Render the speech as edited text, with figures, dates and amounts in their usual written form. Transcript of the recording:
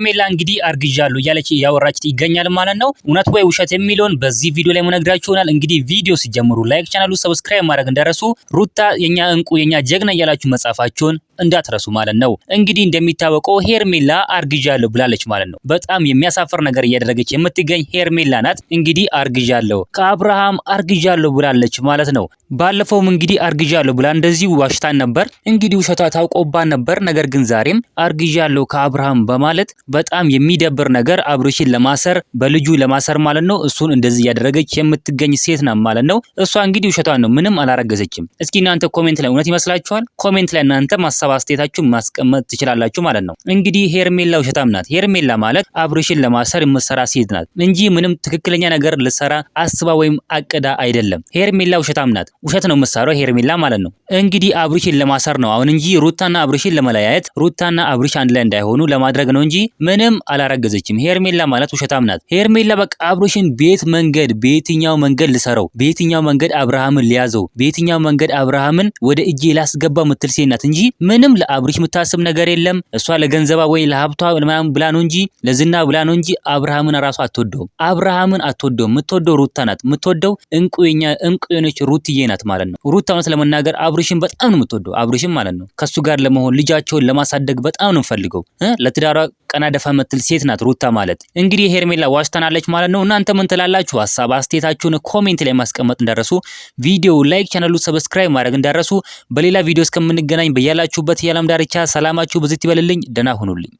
ሜላ እንግዲህ አርግዣለሁ እያለች ያወራች ይገኛል ማለት ነው። እውነት ወይ ውሸት የሚለውን በዚህ ቪዲዮ ላይ መነግራችሁ ይሆናል። እንግዲህ ቪዲዮ ሲጀምሩ ላይክ ቻናሉ ሰብስክራይብ ማድረግ እንዳረሱ ሩታ የኛ እንቁ የኛ ጀግና እያላችሁ መጻፋችሁን እንዳትረሱ ማለት ነው። እንግዲህ እንደሚታወቀው ሄርሜላ አርግዣለሁ ብላለች ማለት ነው። በጣም የሚያሳፍር ነገር እያደረገች የምትገኝ ሄርሜላ ናት። እንግዲህ አርግዣለሁ ከአብርሃም አርግዣለሁ ብላለች ማለት ነው። ባለፈውም እንግዲህ አርግዣለሁ ብላ እንደዚህ ዋሽታን ነበር። እንግዲህ ውሸቷ ታውቆባን ነበር። ነገር ግን ዛሬም አርግዣለሁ ከአብርሃም በማለት በጣም የሚደብር ነገር አብርሽን ለማሰር በልጁ ለማሰር ማለት ነው እሱን እንደዚህ ያደረገች የምትገኝ ሴት ናት ማለት ነው። እሷ እንግዲህ ውሸቷን ነው፣ ምንም አላረገዘችም። እስኪ እናንተ ኮሜንት ላይ እውነት ይመስላችኋል? ኮሜንት ላይ እናንተ ማሰብ አስተያየታችሁን ማስቀመጥ ትችላላችሁ ማለት ነው። እንግዲህ ሄርሜላ ውሸታም ናት። ሄርሜላ ማለት አብርሽን ለማሰር የምትሰራ ሴት ናት እንጂ ምንም ትክክለኛ ነገር ልትሰራ አስባ ወይም አቅዳ አይደለም። ሄርሜላ ውሸታም ናት። ውሸት ነው የምትሰራው ሄርሜላ ማለት ነው። እንግዲህ አብርሽን ለማሰር ነው አሁን እንጂ ሩታና አብርሽን ለመለያየት ሩታና አብርሽ አንድ ላይ እንዳይሆኑ ለማድረግ ነው እንጂ ምንም አላረገዘችም። ሄርሜላ ማለት ውሸታም ናት። ሄርሜላ በቃ አብርሽን በየትኛው መንገድ ልሰረው፣ በየትኛው መንገድ አብርሃምን ሊያዘው፣ በየትኛው መንገድ አብርሃምን ወደ እጄ ላስገባው ምትል ሴት ናት እንጂ ምንም ለአብርሽ የምታስብ ነገር የለም። እሷ ለገንዘባ ወይ ለሀብቷ ምናምን ብላ ነው እንጂ ለዝና ብላ ነው እንጂ አብርሃምን ራሱ አትወደውም። አብርሃምን አትወደውም። የምትወደው ሩታ ናት። የምትወደው እንቁ የሆነች ሩትዬ ናት ማለት ነው። ሩታ እውነት ለመናገር አብርሽን በጣም ነው የምትወደው። አብርሽን ማለት ነው ከሱ ጋር ለመሆን ልጃቸውን ለማሳደግ በጣም ነው ፈልገው ለትዳሯ ቀና ደፋ ምትል ሴት ናት ሩታ ማለት። እንግዲህ ሄርሜላ ዋሽታናለች ማለት ነው። እናንተ ምን ትላላችሁ? ሀሳብ አስተያየታችሁን ኮሜንት ላይ ማስቀመጥ እንዳረሱ፣ ቪዲዮ ላይክ፣ ቻናሉ ሰብስክራይብ ማድረግ እንዳረሱ። በሌላ ቪዲዮ እስከምንገናኝ በያላችሁበት የዓለም ዳርቻ ሰላማችሁ ብዝት ይበልልኝ። ደህና ሁኑልኝ።